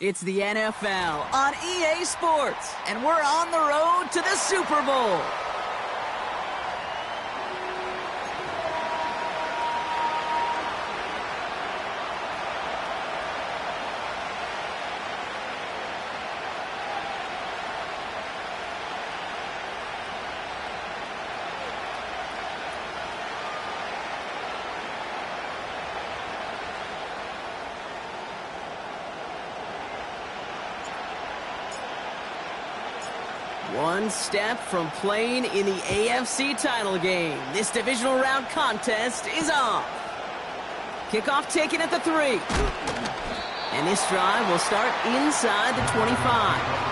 It's the NFL on EA Sports, and we're on the road to the Super Bowl. One step from playing in the AFC title game. This divisional round contest is off. Kickoff taken at the 3. And this drive will start inside the 25.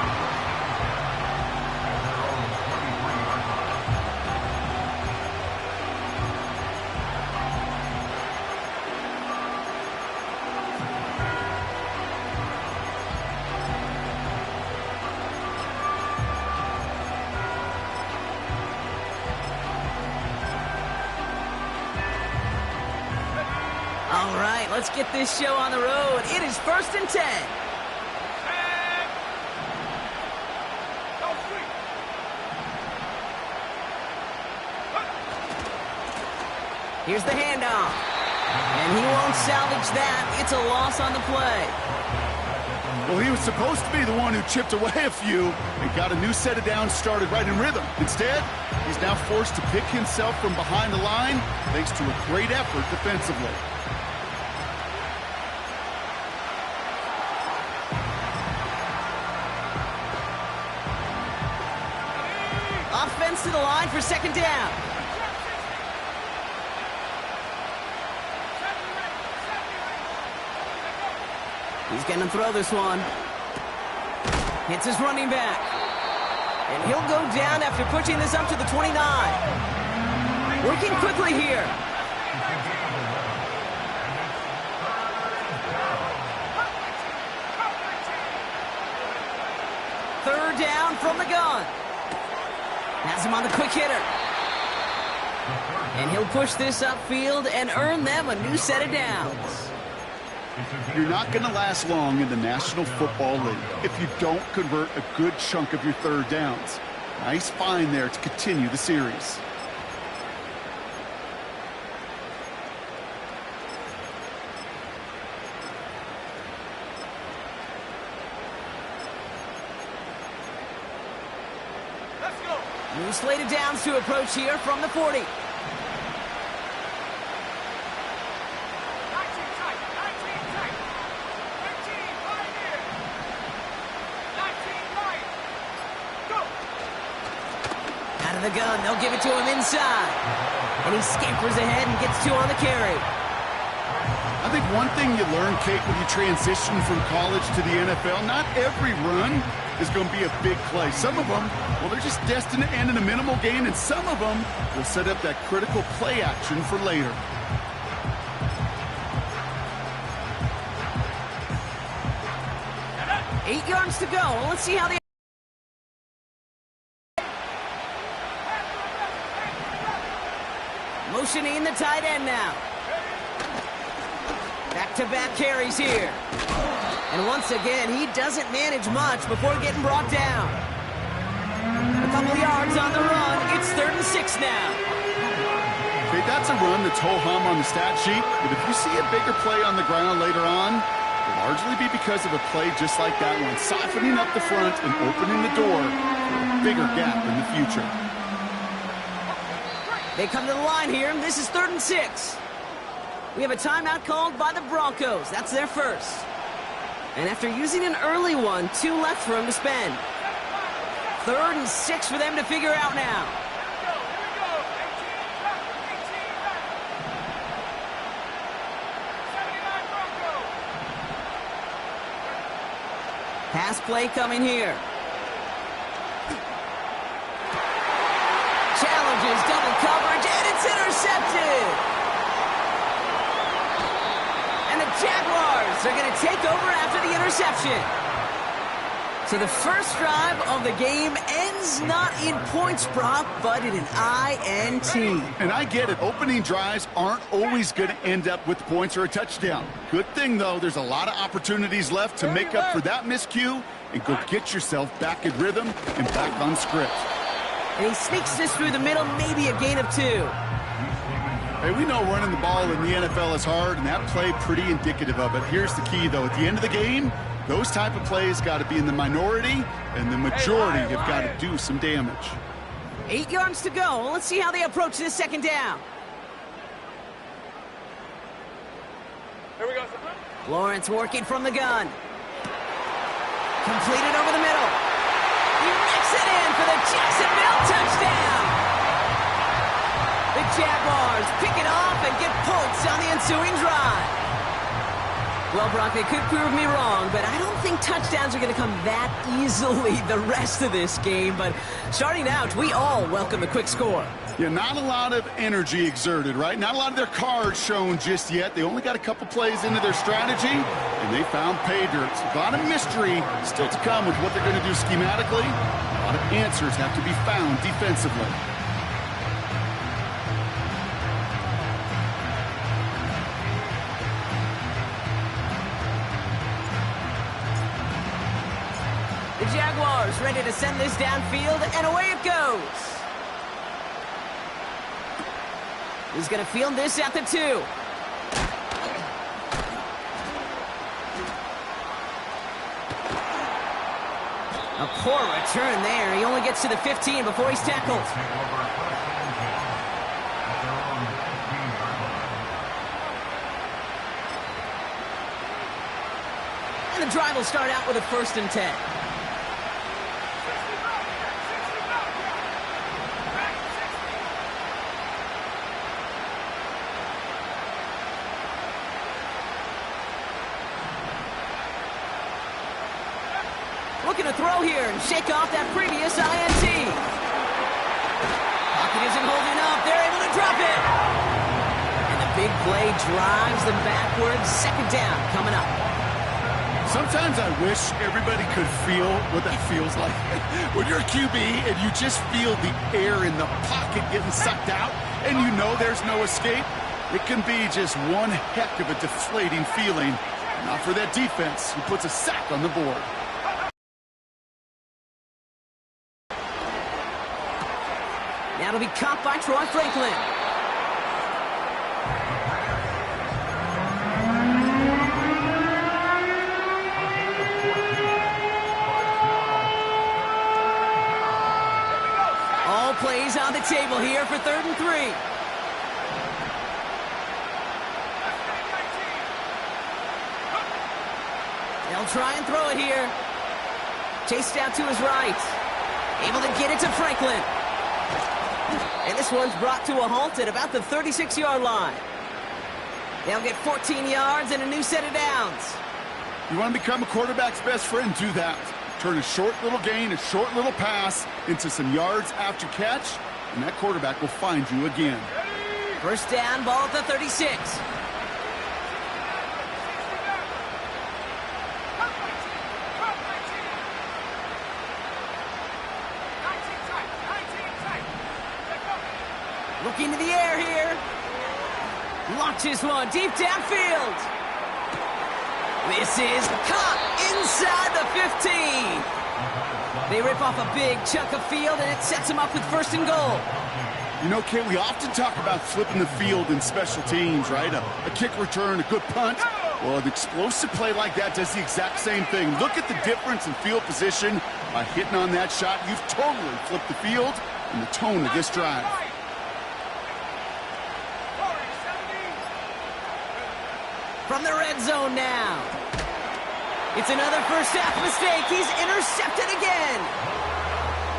All right, let's get this show on the road. It is 1st and 10. Here's the handoff. And he won't salvage that. It's a loss on the play. Well, he was supposed to be the one who chipped away a few and got a new set of downs started right in rhythm. Instead, he's now forced to pick himself from behind the line thanks to a great effort defensively. Offense to the line for 2nd down. He's going to throw this one. Hits his running back. And he'll go down after pushing this up to the 29. Working quickly here. Third down from the gun. Has him on the quick hitter. And he'll push this upfield and earn them a new set of downs. You're not going to last long in the National Football League if you don't convert a good chunk of your third downs. Nice find there to continue the series. New slated downs to approach here from the 40. Out of the gun, they'll give it to him inside. And he scampers ahead and gets 2 on the carry. I think one thing you learn, Kate, when you transition from college to the NFL, not every run is going to be a big play. Some of them, well, they're just destined to end in a minimal gain, and some of them will set up that critical play action for later. Eight yards to go. Let's see how they... Motioning the tight end now. Back-to-back carries here. And once again, he doesn't manage much before getting brought down. A couple yards on the run. It's 3rd and 6 now. Okay, that's a run that's ho-hum on the stat sheet, but if you see a bigger play on the ground later on, it'll largely be because of a play just like that one, siphoning up the front and opening the door for a bigger gap in the future. They come to the line here, and this is 3rd and 6. We have a timeout called by the Broncos. That's their first. And after using an early one, 2 left for him to spend. 3rd and 6 for them to figure out now. Pass play coming here. Challenges double coverage, and it's intercepted. And the Jaguars are going to take over after the interception. So the first drive of the game ends not in points, Brock, but in an INT. And I get it. Opening drives aren't always going to end up with points or a touchdown. Good thing, though, there's a lot of opportunities left to make up for that miscue and go get yourself back in rhythm and back on script. And he sneaks this through the middle, maybe a gain of 2. Hey, we know running the ball in the NFL is hard, and that play pretty indicative of it. Here's the key, though. At the end of the game, those type of plays got to be in the minority, and the majority have got to do some damage. 8 yards to go. Let's see how they approach this second down. Here we go. Lawrence working from the gun. Completed over the middle. He nicks it in for the Jacksonville touchdown. The Jaguars pick it off and get points on the ensuing drive. Well, Brock, they could prove me wrong, but I don't think touchdowns are going to come that easily the rest of this game. But starting out, we all welcome the quick score. Yeah, not a lot of energy exerted, right? Not a lot of their cards shown just yet. They only got a couple plays into their strategy, and they found pay dirt. A lot of mystery still to come with what they're going to do schematically. A lot of answers have to be found defensively. The Jaguars ready to send this downfield, and away it goes. He's going to field this at the 2. A poor return there. He only gets to the 15 before he's tackled. And the drive will start out with a 1st and 10. Looking to throw here and shake off that previous INT. Pocket isn't holding up. They're able to drop it. And the big play drives them backwards. Second down coming up. Sometimes I wish everybody could feel what that feels like. When you're a QB and you just feel the air in the pocket getting sucked out and you know there's no escape, it can be just one heck of a deflating feeling. Not for that defense who puts a sack on the board. Now it'll be caught by Troy Franklin. All plays on the table here for 3rd and 3. They'll try and throw it here. Chased out to his right. Able to get it to Franklin. And this one's brought to a halt at about the 36-yard line. They'll get 14 yards and a new set of downs. You want to become a quarterback's best friend? Do that. Turn a short little gain, a short little pass into some yards after catch, and that quarterback will find you again. 1st down, ball at the 36. Looking to the air here. Launches one deep downfield. This is caught inside the 15. They rip off a big chunk of field, and it sets them up with 1st and goal. You know, Kate, we often talk about flipping the field in special teams, right? A kick return, a good punt. Well, an explosive play like that does the exact same thing. Look at the difference in field position. By hitting on that shot, you've totally flipped the field and the tone of this drive. From the red zone now. It's another first half mistake. He's intercepted again.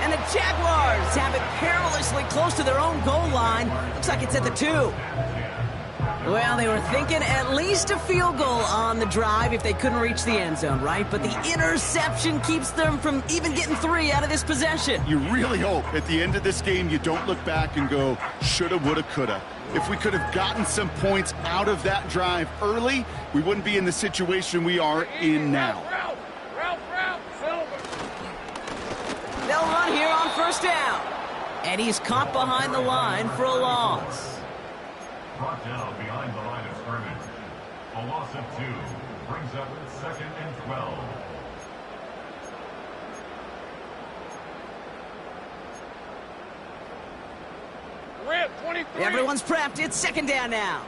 And the Jaguars have it perilously close to their own goal line. Looks like it's at the 2. Well, they were thinking at least a field goal on the drive if they couldn't reach the end zone, right? But the interception keeps them from even getting 3 out of this possession. You really hope at the end of this game you don't look back and go, shoulda, woulda, coulda. If we could have gotten some points out of that drive early, we wouldn't be in the situation we are in now. first down. And he's caught behind the line for a loss. Brought down behind the line of scrimmage. A loss of 2 brings up 2nd and 12. Rip, 23. Everyone's prepped. It's 2nd down now.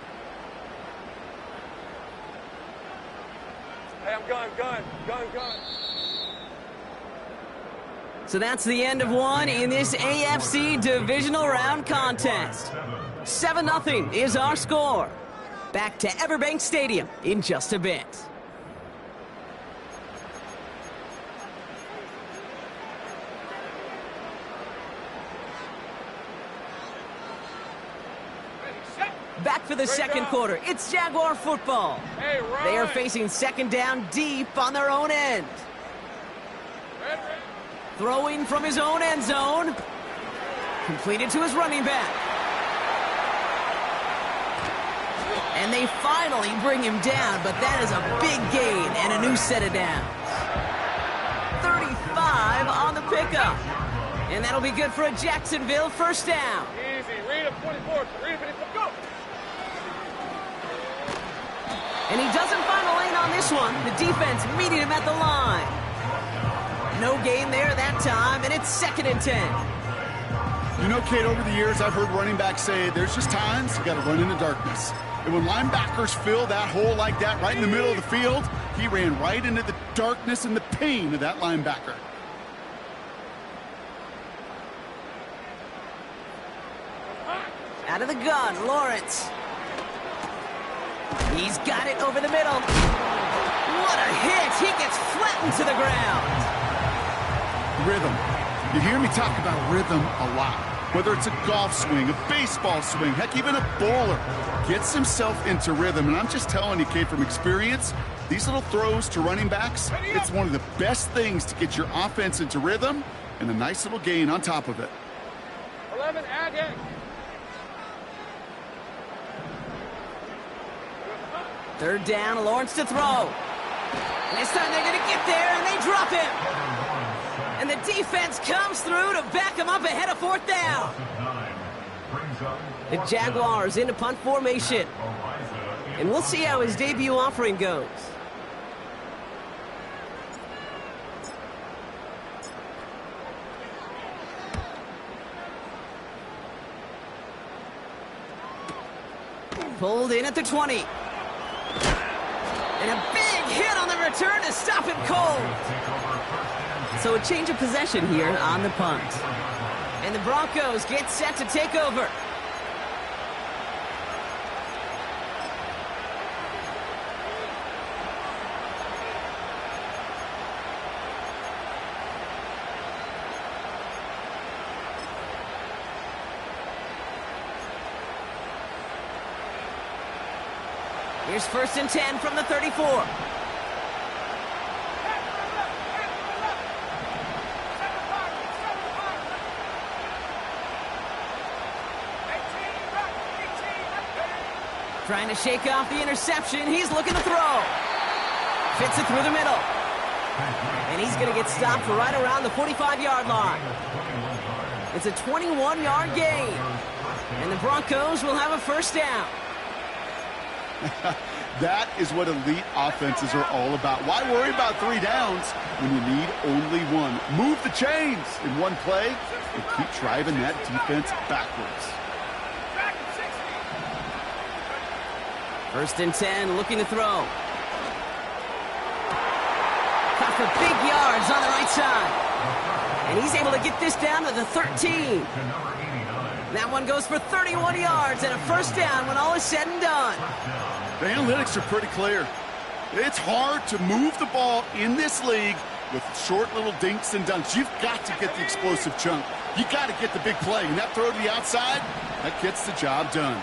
Hey, I'm gun. So that's the end of one in this AFC Divisional Round contest. 7-0 is our score. Back to Everbank Stadium in just a bit. Back for the second quarter. It's Jaguar football. Hey, Ryan. They are facing 2nd down deep on their own end. Red. Throwing from his own end zone. Completed to his running back. And they finally bring him down, but that is a big gain and a new set of downs. 35 on the pickup. And that'll be good for a Jacksonville first down. Easy. Read him, 24. Read him, 54. Go. And he doesn't find a lane on this one. The defense meeting him at the line. No gain there that time, and it's 2nd and 10. You know, Kate, over the years, I've heard running backs say there's just times you got to run in the darkness. And when linebackers fill that hole like that right in the middle of the field, he ran right into the darkness and the pain of that linebacker. Out of the gun, Lawrence. He's got it over the middle. What a hit! He gets flattened to the ground. Rhythm. You hear me talk about rhythm a lot. Whether it's a golf swing, a baseball swing, heck, even a bowler gets himself into rhythm. And I'm just telling you, Kate, from experience, these little throws to running backs, it's one of the best things to get your offense into rhythm and a nice little gain on top of it. 11, add it. Third down, Lawrence to throw. And this time they're going to get there, and they drop him. And the defense comes through to back him up ahead of 4th down. The Jaguars into punt formation. And we'll see how his debut offering goes. Pulled in at the 20. And a big hit on the return to stop him cold. So a change of possession here on the punt. And the Broncos get set to take over. Here's 1st and 10 from the 34. Trying to shake off the interception. He's looking to throw. Fits it through the middle. And he's going to get stopped right around the 45-yard line. It's a 21-yard gain. And the Broncos will have a first down. That is what elite offenses are all about. Why worry about 3 downs when you need only 1? Move the chains in one play and keep driving that defense backwards. 1st and 10, looking to throw. Caught for big yards on the right side. And he's able to get this down to the 13. That one goes for 31 yards and a first down when all is said and done. The analytics are pretty clear. It's hard to move the ball in this league with short little dinks and dunks. You've got to get the explosive chunk. You got to get the big play. And that throw to the outside, that gets the job done.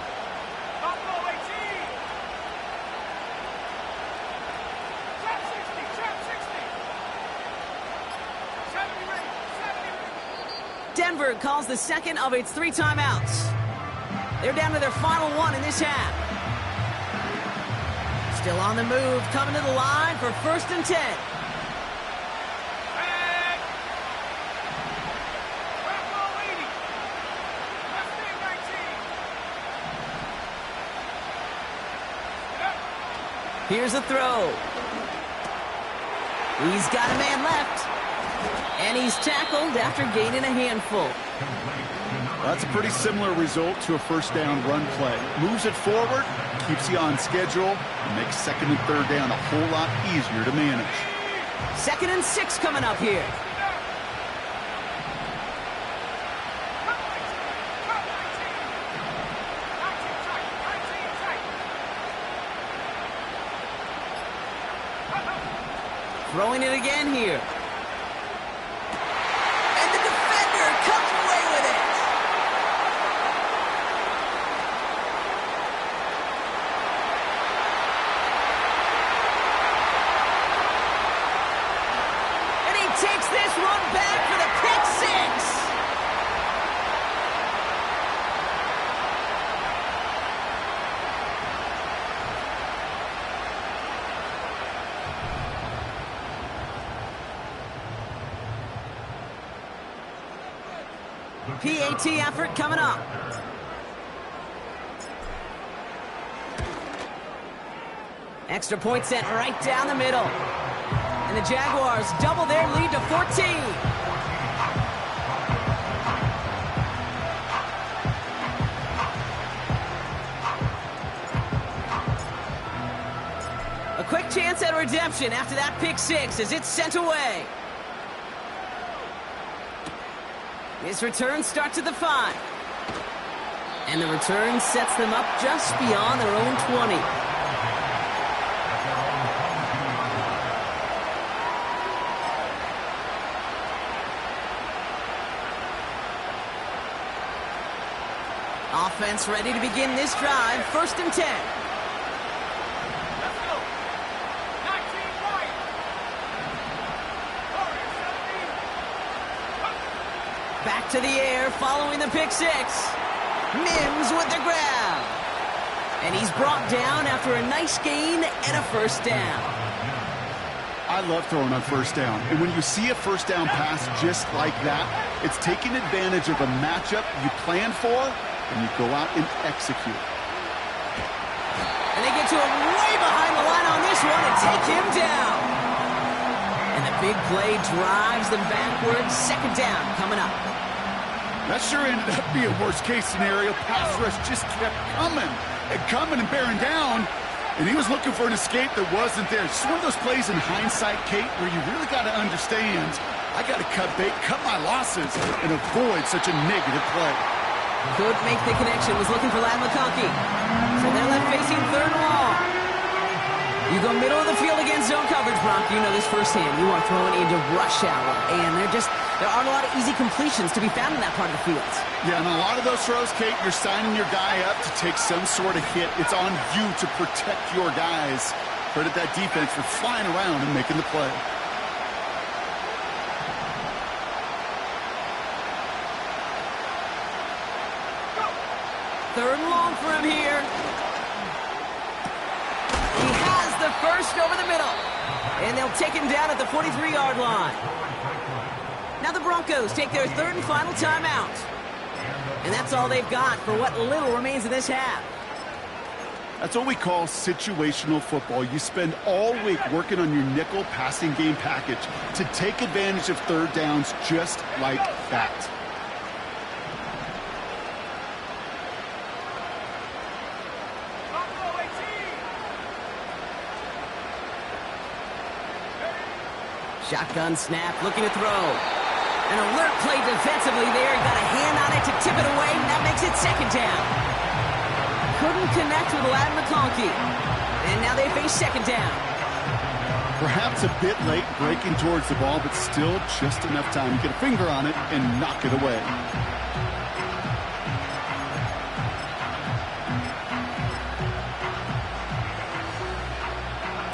Denver calls the second of its 3 timeouts. They're down to their final 1 in this half. Still on the move, coming to the line for 1st and 10. Here's a throw. He's got a man left. And he's tackled after gaining a handful. That's a pretty similar result to a first down run play. Moves it forward, keeps you on schedule, and makes second and third down a whole lot easier to manage. 2nd and 6 coming up here. Throwing it again here. And the defender comes away with it. And he takes this one back for the pick six. PAT effort coming up. Extra point sent right down the middle. And the Jaguars double their lead to 14. A quick chance at redemption after that pick six as it's sent away. His return starts at the 5. And the return sets them up just beyond their own 20. Offense ready to begin this drive. 1st and 10. Back to the air following the pick six. Mims with the grab. And he's brought down after a nice gain and a first down. I love throwing on first down. And when you see a first down pass just like that, it's taking advantage of a matchup you plan for, and you go out and execute. And they get to him way behind the line on this one and take him down. And the big play drives them backwards. 2nd down coming up. That sure ended up being worst-case scenario. Pass rush just kept coming and bearing down. And he was looking for an escape that wasn't there. It's one of those plays in hindsight, Kate, where you really got to understand, I got to cut bait, cut my losses, and avoid such a negative play. Could make the connection. Was looking for Ladd McConkey. So they're left facing 3rd and long. You go middle of the field against zone coverage, Bronk. You know this firsthand. You are throwing into rush hour. And there aren't a lot of easy completions to be found in that part of the field. Yeah, and a lot of those throws, Kate, you're signing your guy up to take some sort of hit. It's on you to protect your guys. Credit that defense for flying around and making the play. Third and long for him here. He has the first over the middle. And they'll take him down at the 43-yard line. Now the Broncos take their 3rd and final timeout. And that's all they've got for what little remains of this half. That's what we call situational football. You spend all week working on your nickel passing game package to take advantage of 3rd downs just like that. Shotgun snap, looking to throw. An alert play defensively there. Got a hand on it to tip it away. That makes it 2nd down. Couldn't connect with Ladd McConkey. And now they face 2nd down. Perhaps a bit late breaking towards the ball, but still just enough time to get a finger on it and knock it away.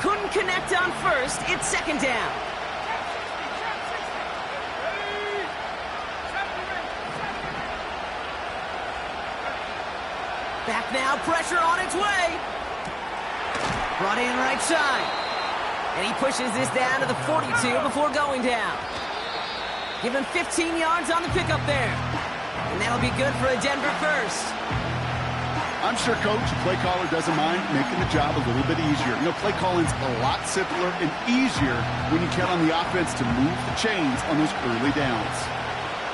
Couldn't connect on first. It's 2nd down. Back now, pressure on its way. Brought in right side. And he pushes this down to the 42 before going down. Give him 15 yards on the pickup there. And that'll be good for a Denver first. I'm sure coach, play caller doesn't mind making the job a little bit easier. You know, play calling's a lot simpler and easier when you count on the offense to move the chains on those early downs.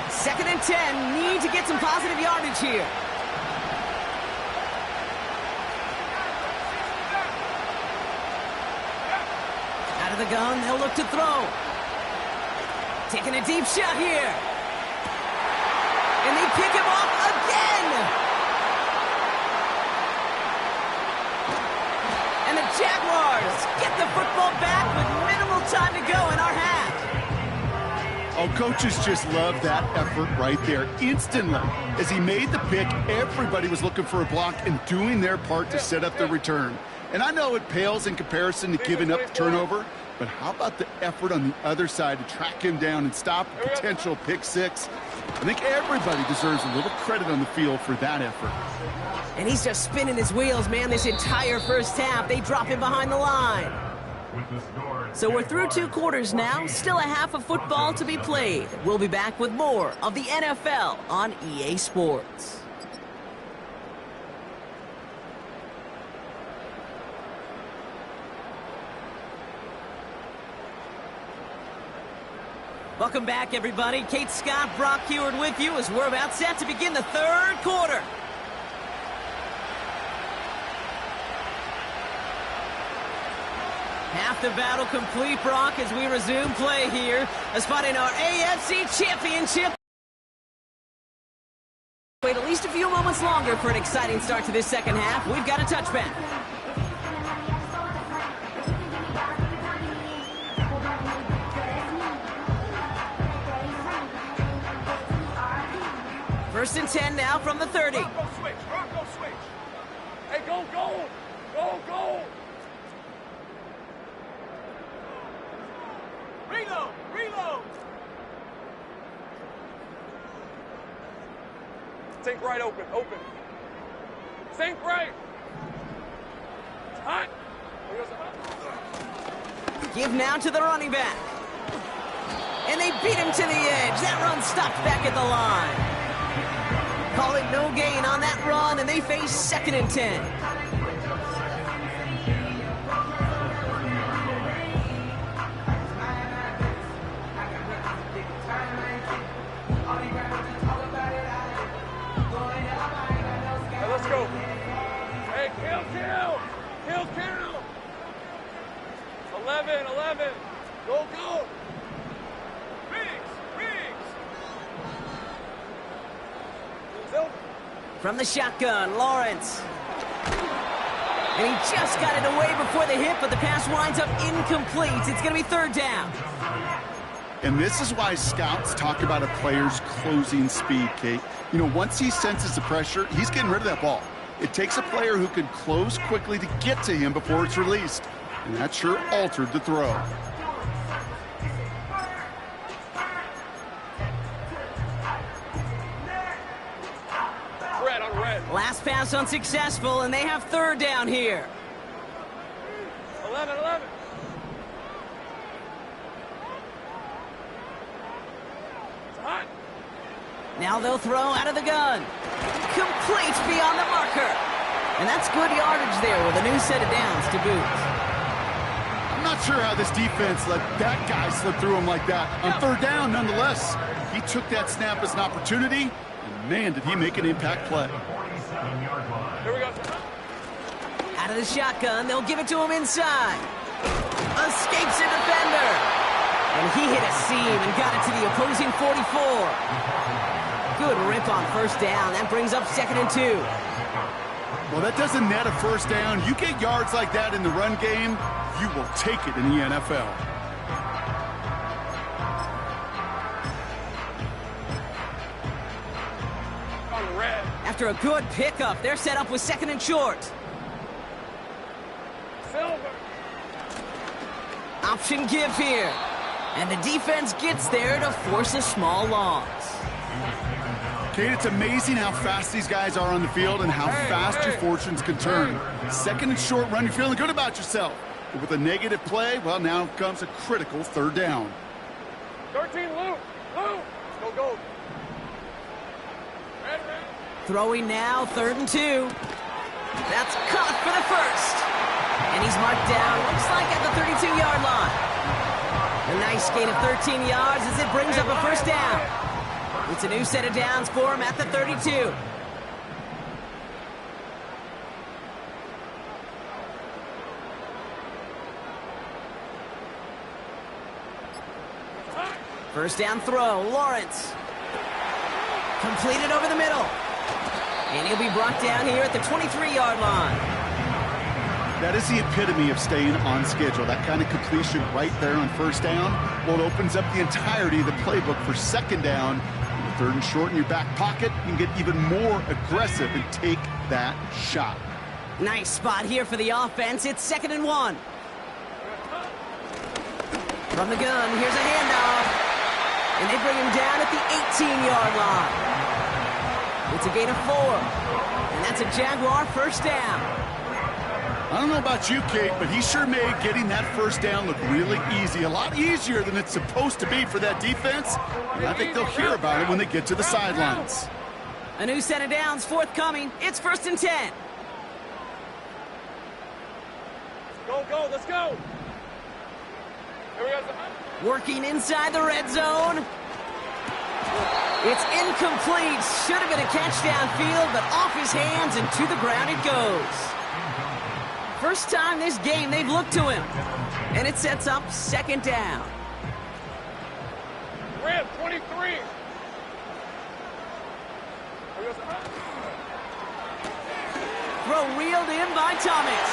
2nd and 10, need to get some positive yardage here. Out of the gun, they'll look to throw. Taking a deep shot here. And they pick him off again. And the Jaguars get the football back with minimal time to go in our half. Oh, coaches just love that effort right there. Instantly, as he made the pick, everybody was looking for a block and doing their part to set up the return. And I know it pales in comparison to giving up the turnover, but how about the effort on the other side to track him down and stop a potential pick six? I think everybody deserves a little credit on the field for that effort. And he's just spinning his wheels, man, this entire first half. They drop him behind the line. So we're through 2 quarters now. Still a half of football to be played. We'll be back with more of the NFL on EA Sports. Welcome back, everybody. Kate Scott, Brock Heward with you as we're about set to begin the 3rd quarter. Half the battle complete, Brock, as we resume play here. A spot in our AFC Championship. Wait at least a few moments longer for an exciting start to this second half. We've got a touchback. First and 10 now from the 30. Bronco switch. Bronco switch. Hey, go, go. Go, go. Reload. Reload. Sink right open. Open. Sink right. It's hot. Give now to the running back. And they beat him to the edge. That run stopped back at the line. Call it no gain on that run, and they face 2nd and 10. Hey, let's go. Hey, kill. 11. Go, go. From the shotgun, Lawrence. And he just got it away before the hit, but the pass winds up incomplete. It's going to be 3rd down. And this is why scouts talk about a player's closing speed, Kate. You know, once he senses the pressure, he's getting rid of that ball. It takes a player who can close quickly to get to him before it's released. And that sure altered the throw. Last pass unsuccessful, and they have 3rd down here. 11. It's hot. Now they'll throw out of the gun. Complete beyond the marker. And that's good yardage there with a new set of downs to boot. I'm not sure how this defense let that guy slip through him like that. On 3rd down, nonetheless, he took that snap as an opportunity, and man, did he make an impact play. Here we go. Out of the shotgun, they'll give it to him inside. Escapes a defender. And he hit a seam and got it to the opposing 44. Good rip on 1st down. That brings up 2nd and 2. Well, that doesn't net a 1st down. You get yards like that in the run game, you will take it in the NFL. After a good pickup, they're set up with 2nd and short. Silver. Option give here. And the defense gets there to force a small loss. Kate, it's amazing how fast these guys are on the field and how fast your fortunes can turn. 2nd and short run, you're feeling good about yourself. But with a negative play, well, now comes a critical 3rd down. 13, Lou. Go. Red. Throwing now, 3rd and 2. That's caught for the first. And he's marked down, looks like at the 32-yard line. A nice gain of 13 yards as it brings up a first down. It's a new set of downs for him at the 32. First down throw, Lawrence. Completed over the middle. And he'll be brought down here at the 23-yard line. That is the epitome of staying on schedule. That kind of completion right there on first down. Well, it opens up the entirety of the playbook for second down. Third and short in your back pocket, you can get even more aggressive and take that shot. Nice spot here for the offense. It's 2nd and 1. From the gun, here's a handoff. And they bring him down at the 18-yard line. It's a gain of 4. And that's a Jaguar first down. I don't know about you, Kate, but he sure made getting that first down look really easy. A lot easier than it's supposed to be for that defense. And I think they'll hear about it when they get to the sidelines. A new set of downs forthcoming. It's 1st and 10. Go, go, let's go. Here we go. Working inside the red zone. It's incomplete. Should have been a catch downfield, but off his hands and to the ground it goes. First time this game they've looked to him. And it sets up 2nd down. Ram, 23. Throw reeled in by Thomas.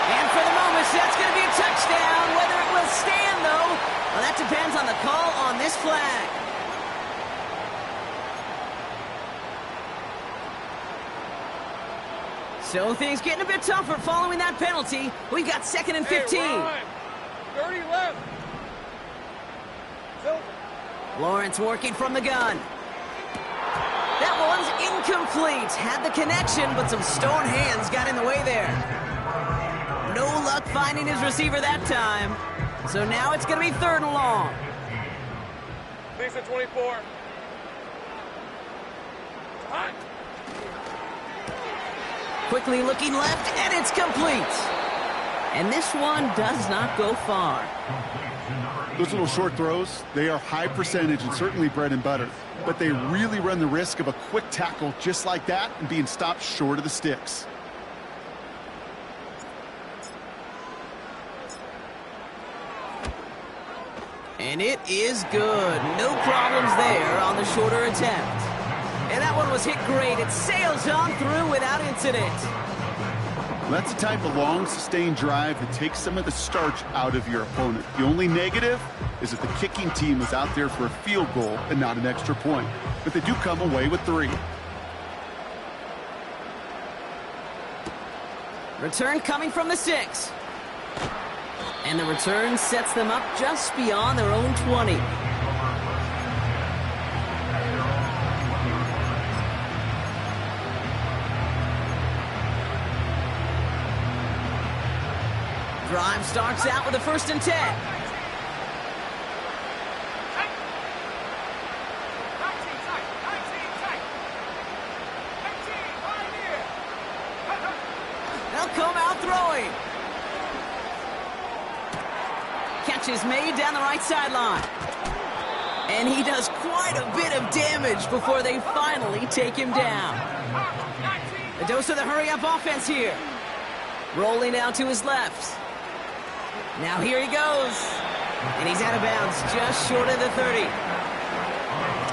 And for the moment, that's going to be a touchdown. Whether it will stand, though, well, that depends on the call on this flag. So things getting a bit tougher following that penalty. We've got 2nd and 15. Hey, 30 left. Lawrence working from the gun. That one's incomplete. Had the connection, but some stone hands got in the way there. No luck finding his receiver that time. So now it's going to be 3rd and long. Lisa, 24. Hot. Quickly looking left, and it's complete. And this one does not go far. Those little short throws, they are high percentage and certainly bread and butter. But they really run the risk of a quick tackle just like that and being stopped short of the sticks. And it is good. No problems there on the shorter attempt. And that one was hit great. It sails on through without incident. That's the type of long, sustained drive that takes some of the starch out of your opponent. The only negative is that the kicking team is out there for a field goal and not an extra point. But they do come away with 3. Return coming from the 6. And the return sets them up just beyond their own 20. Drive starts out with a 1st and 10. They'll come out throwing. Catch is made down the right sideline. And he does quite a bit of damage before they finally take him down. A dose of the hurry-up offense here. Rolling out to his left. Now here he goes. And he's out of bounds just short of the 30.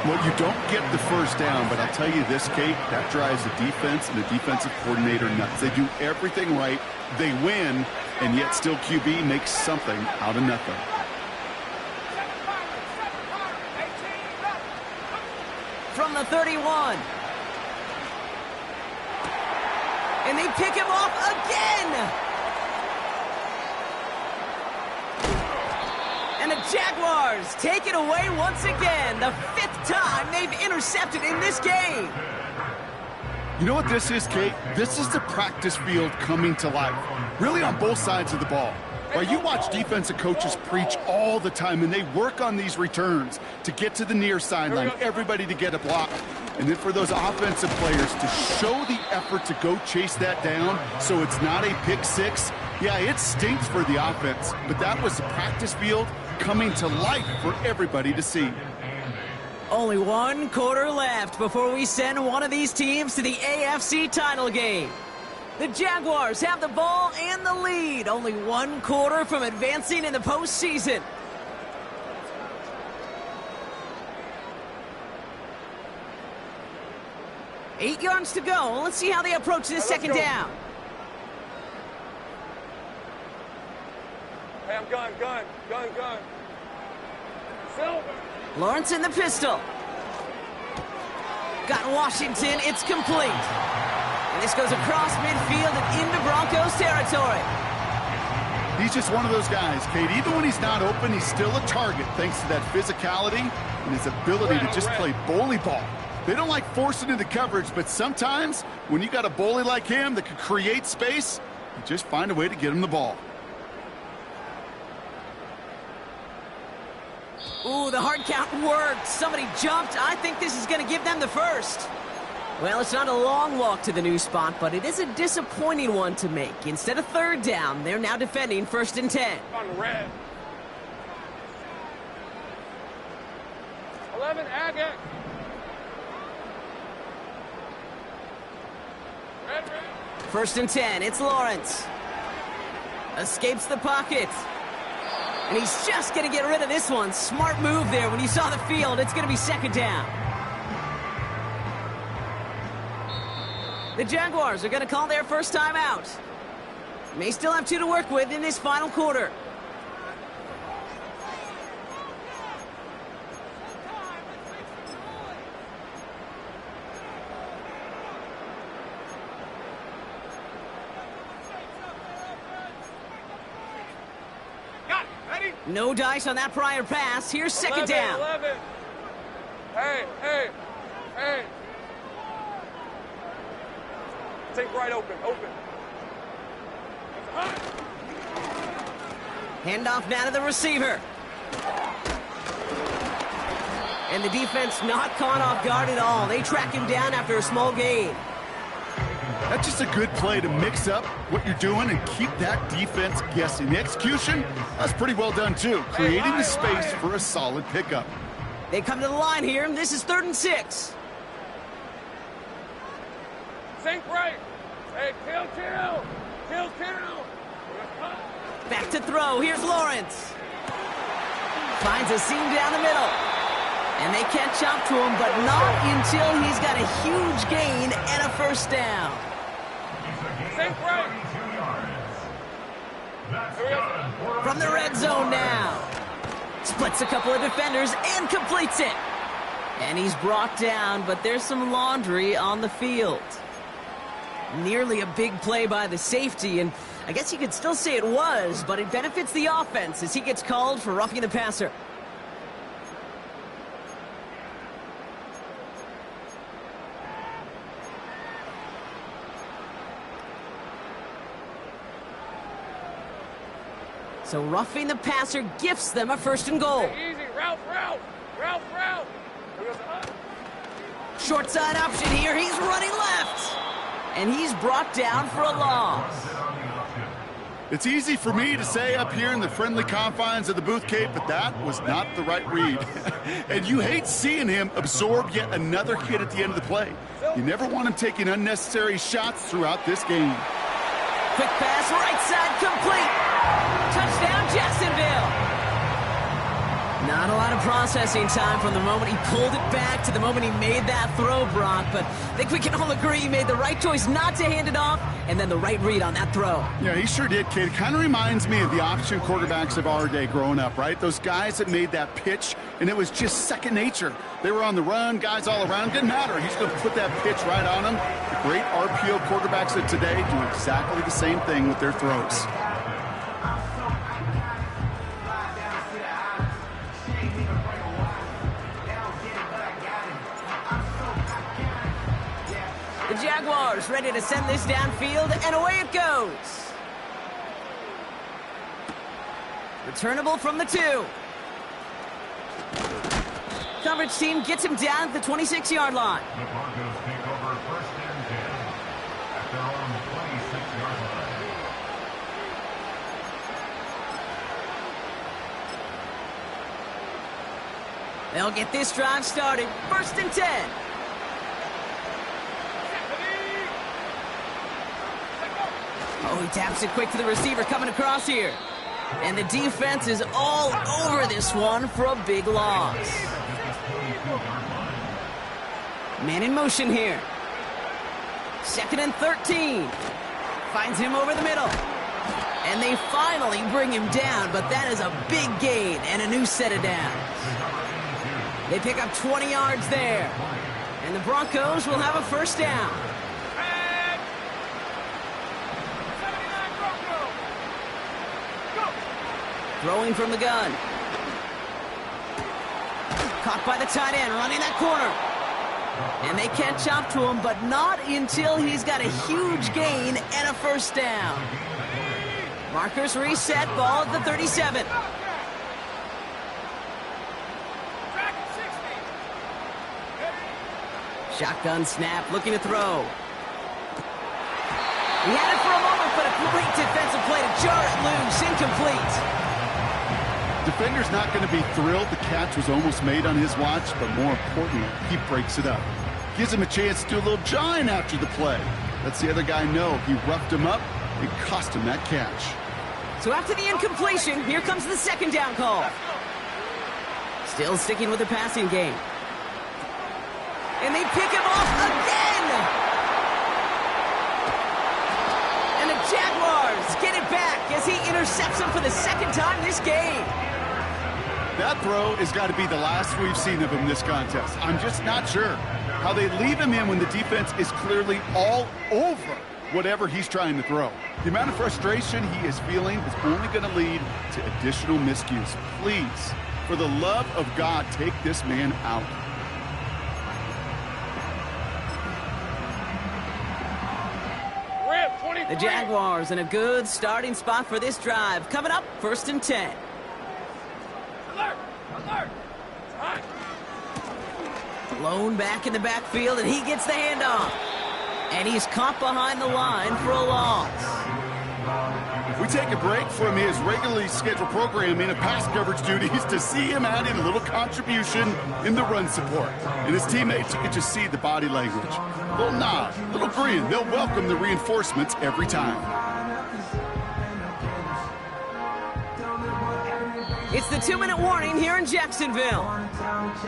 Well, you don't get the first down, but I'll tell you this, Kate, that drives the defense and the defensive coordinator nuts. They do everything right. They win, and yet still QB makes something out of nothing. From the 31. And they pick him off again. And the Jaguars take it away once again. The 5th time they've intercepted in this game. You know what this is, Kate? This is the practice field coming to life, really on both sides of the ball. While you watch defensive coaches preach all the time, and they work on these returns to get to the near sideline, everybody to get a block. And then for those offensive players to show the effort to go chase that down so it's not a pick six, yeah, it stinks for the offense. But that was the practice field coming to life for everybody to see. Only one quarter left before we send one of these teams to the AFC title game. The Jaguars have the ball and the lead. Only one quarter from advancing in the postseason. Eight yards to go. Let's see how they approach this second down. Hey, I'm gun. Silver. Lawrence in the pistol. Got Washington. It's complete. And this goes across midfield and into Broncos territory. He's just one of those guys, Kate. Even when he's not open, he's still a target thanks to that physicality and his ability to just play bully ball. They don't like forcing into coverage, but sometimes when you got a bully like him that can create space, you just find a way to get him the ball. Ooh, the hard count worked. Somebody jumped. I think this is going to give them the first. Well, it's not a long walk to the new spot, but it is a disappointing one to make. Instead of third down, they're now defending 1st and 10. On red. 11, Agate. Red. 1st and 10, it's Lawrence. Escapes the pocket. And he's just going to get rid of this one. Smart move there. When you saw the field, it's going to be 2nd down. The Jaguars are going to call their first time out. May still have 2 to work with in this final quarter. No dice on that prior pass. Here's 2nd down. 11. Hey. Take right open. Handoff now to the receiver. And the defense not caught off guard at all. They track him down after a small gain. That's just a good play to mix up what you're doing and keep that defense guessing. The execution, that's pretty well done too. Creating the space for a solid pickup. They come to the line here, and this is 3rd and 6. Sink right. Hey, kill. Back to throw. Here's Lawrence. Finds a seam down the middle. And they catch up to him, but not until he's got a huge gain and a 1st down. Sink right. From the red zone now. Splits a couple of defenders and completes it. And he's brought down, but there's some laundry on the field. Nearly a big play by the safety, and I guess you could still say it was, but it benefits the offense as he gets called for roughing the passer. So roughing the passer gifts them a 1st and goal. Easy, Ralph. Short side option here. He's running left. And he's brought down for a loss. It's easy for me to say up here in the friendly confines of the booth, Kate, but that was not the right read. And you hate seeing him absorb yet another hit at the end of the play. You never want him taking unnecessary shots throughout this game. Quick pass, right side, complete. Touchdown, Jacksonville. Not a lot of processing time from the moment he pulled it back to the moment he made that throw, Brock. But I think we can all agree he made the right choice not to hand it off, and then the right read on that throw. Yeah, he sure did, kid. It kind of reminds me of the option quarterbacks of our day growing up, right? Those guys that made that pitch, and it was just second nature. They were on the run, guys all around. Didn't matter. He's going to put that pitch right on them. The great RPO quarterbacks of today do exactly the same thing with their throws. The Jaguars ready to send this downfield, and away it goes. Returnable from the 2. coverage team gets him down at the 26-yard line. The Broncos take over first and 10 at their own 26-yard line. They'll get this drive started. First and 10. Oh, he taps it quick to the receiver coming across here. And the defense is all over this one for a big loss. Man in motion here. Second and 13. Finds him over the middle. And they finally bring him down, but that is a big gain and a new set of downs. They pick up 20 yards there. And the Broncos will have a first down. Throwing from the gun. Caught by the tight end, running that corner. And they catch up to him, but not until he's got a huge gain and a first down. Markers reset, ball at the 37. Shotgun snap, looking to throw. He had it for a moment, but a great defensive play to jar it loose, incomplete. Defender's not going to be thrilled the catch was almost made on his watch, but more importantly, he breaks it up. Gives him a chance to do a little jawing after the play. Lets the other guy know he roughed him up and cost him that catch. So after the incompletion, here comes the second down call. Still sticking with the passing game. And they pick him off again! And the Jaguars get it back as he intercepts him for the second time this game. That throw has got to be the last we've seen of him this contest. I'm just not sure how they leave him in when the defense is clearly all over whatever he's trying to throw. The amount of frustration he is feeling is only going to lead to additional miscues. Please, for the love of God, take this man out. The Jaguars in a good starting spot for this drive. Coming up, first and 10. Alert! Alert! Blown back in the backfield, and he gets the handoff. And he's caught behind the line for a loss. We take a break from his regularly scheduled programming of pass coverage duties to see him add in a little contribution in the run support. And his teammates, you can just see the body language. A little nod, a little grin. They'll welcome the reinforcements every time. It's the 2-minute warning here in Jacksonville.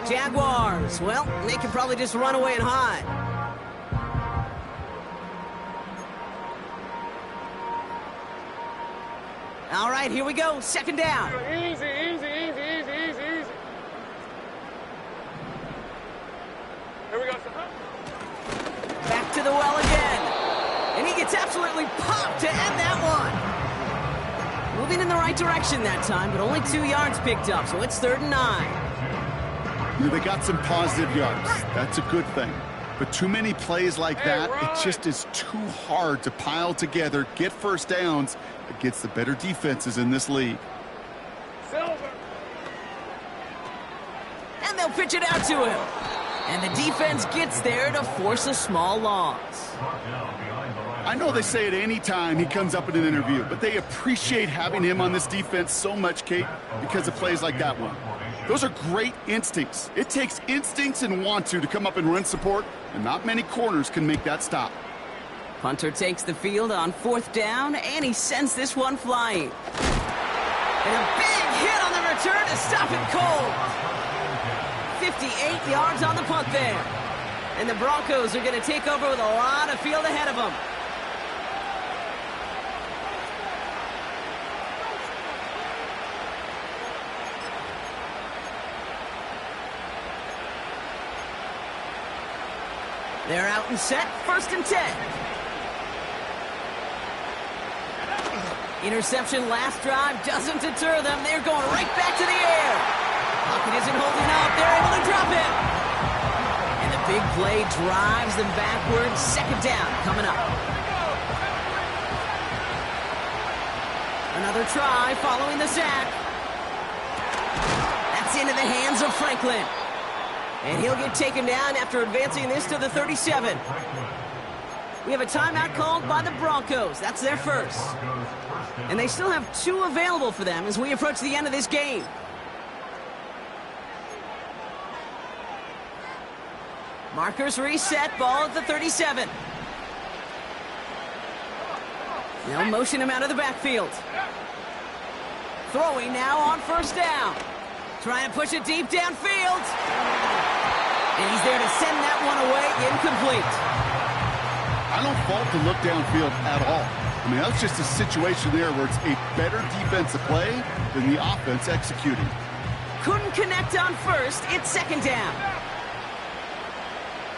Jaguars, well, they can probably just run away and hide. All right, here we go. Second down. Easy, easy, easy, easy, easy, easy. Here we go. Back to the well again. And he gets absolutely popped to end that one. Moving in the right direction that time, but only 2 yards picked up, so it's 3rd and 9. You know, they got some positive yards. That's a good thing. But too many plays like that, it just is too hard to pile together, get first downs against the better defenses in this league. Silver. And they'll pitch it out to him. And the defense gets there to force a small loss. I know they say it any time he comes up in an interview, but they appreciate having him on this defense so much, Kate, because of plays like that one. Those are great instincts. It takes instincts and want to come up and run support, and not many corners can make that stop. Punter takes the field on 4th down, and he sends this one flying. And a big hit on the return to stop it cold. 58 yards on the punt there. And the Broncos are going to take over with a lot of field ahead of them. They're out and set, 1st and 10. Interception last drive doesn't deter them. They're going right back to the air. Lockett isn't holding up. They're able to drop it. And the big play drives them backwards. 2nd down coming up. Another try following the sack. That's into the hands of Franklin. And he'll get taken down after advancing this to the 37. We have a timeout called by the Broncos. That's their first. And they still have 2 available for them as we approach the end of this game. Markers reset, ball at the 37. They'll motion him out of the backfield. Throwing now on first down. Trying to push it deep downfield. And he's there to send that one away, incomplete. I don't fault the look downfield at all. I mean, that's just a situation there where it's a better defensive play than the offense executing. Couldn't connect on first. It's second down.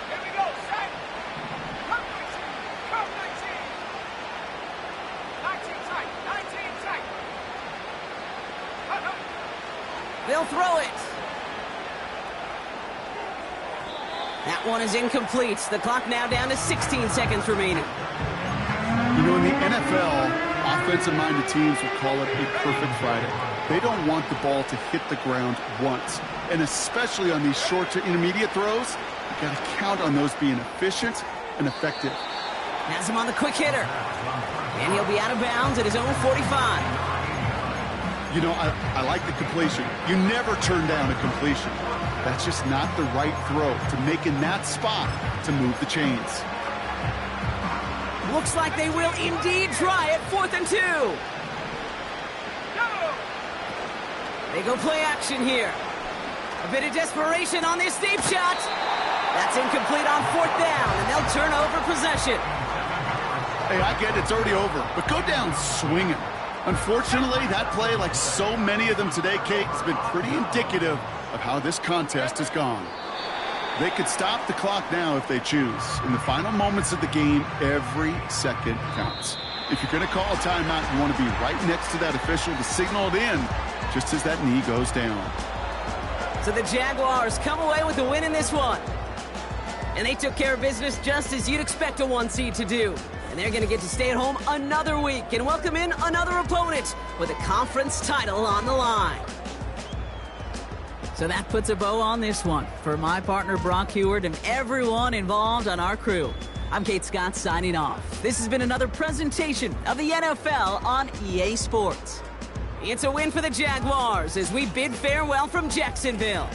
Here we go, set. Come 19. 19 tight. 19 tight. They'll throw it. That one is incomplete. The clock now down to 16 seconds remaining. You know, in the NFL, offensive-minded teams will call it a perfect Friday. They don't want the ball to hit the ground once. And especially on these short to intermediate throws, you got to count on those being efficient and effective. Has him on the quick hitter. And he'll be out of bounds at his own 45. You know, I like the completion. You never turn down a completion. That's just not the right throw to make in that spot to move the chains. Looks like they will indeed try it. 4th and 2. They go play action here. A bit of desperation on this deep shot. That's incomplete on 4th down, and they'll turn over possession. Hey, I get it's already over, but go down swinging. Unfortunately, that play, like so many of them today, Kate, has been pretty indicative of how this contest has gone. They could stop the clock now if they choose. In the final moments of the game, every second counts. If you're going to call a timeout, you want to be right next to that official to signal it in just as that knee goes down. So the Jaguars come away with a win in this one. And they took care of business just as you'd expect a 1 seed to do. And they're going to get to stay at home another week and welcome in another opponent with a conference title on the line. So that puts a bow on this one. For my partner, Brock Heward, and everyone involved on our crew, I'm Kate Scott signing off. This has been another presentation of the NFL on EA Sports. It's a win for the Jaguars as we bid farewell from Jacksonville.